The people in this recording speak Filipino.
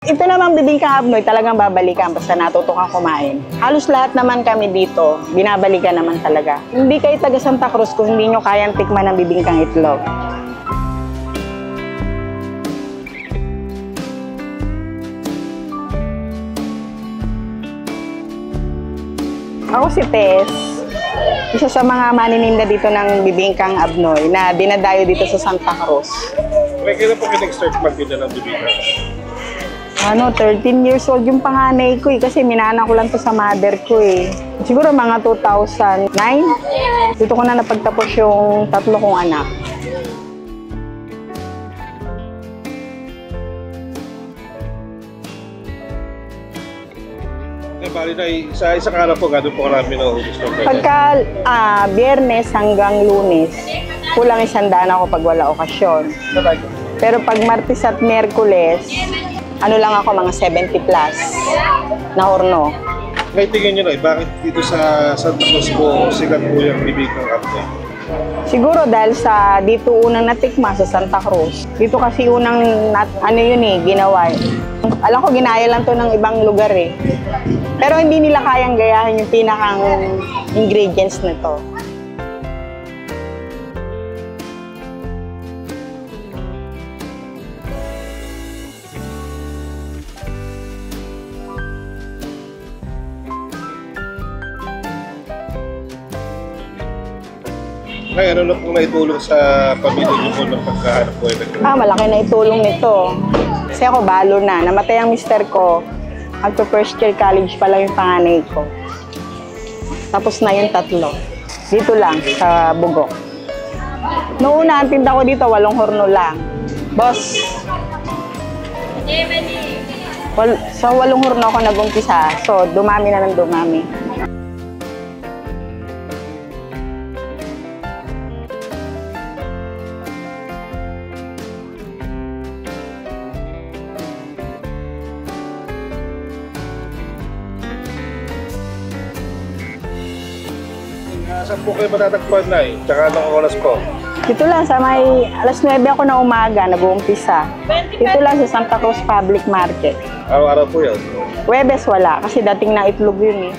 Ito namang bibingkang abnoy, talagang babalikan basta natuto kang kumain. Halos lahat naman kami dito, binabalikan naman talaga. Hindi kayo taga Santa Cruz kung hindi nyo kayang tikman ng bibingkang itlog. Ako si Tess, isa sa mga manininda dito ng bibingkang abnoy na dinadayo dito sa Santa Cruz. Kailan po kinag-start magtinda ng bibingka? 13 years old yung panganay ko kasi minana ko lang to sa mother ko eh. Siguro mga 2009, dito ko na napagtapos yung 3 kong anak. Bali na, sa isang araw po, gano'n po karami na ubus ng ganyan? Pagka Biyernes hanggang Lunes, kulang 100 ako pag wala okasyon. Pero pag Martes at Miyerkules, ano lang ako, mga 70 plus na horno. Ngayon tingin nyo na, bakit dito sa Santa Cruz po sikat po yung bibingkang abnoy? Siguro dahil sa dito unang natikma sa Santa Cruz. Dito kasi unang ginawa. Alam ko ginaya lang to ng ibang lugar eh. Pero hindi nila kayang gayahin yung pinakang ingredients nito. Ngayon, ano na po naitulong sa pamilya niyo po ng pagkahanap po? Malaki na itulong nito. Kasi ako balo na. Namatay ang mister ko. Magto-first year college pa lang yung panganay ko. Tapos na yung 3. Dito lang, sa Bugok. Noong una, ang tinda ko dito, 8 horno lang. Boss, sa 8 horno ako nag-umpisa. So, dumami na ng dumami. Saan po kayo matatagpuan na eh? Tsaka anong oras po? Dito lang, sa may alas 9 ako na umaga, nag-uumpisa. Dito lang sa Santa Cruz Public Market. Araw-araw po yun? Huwebes wala, kasi dating na itlog yun eh.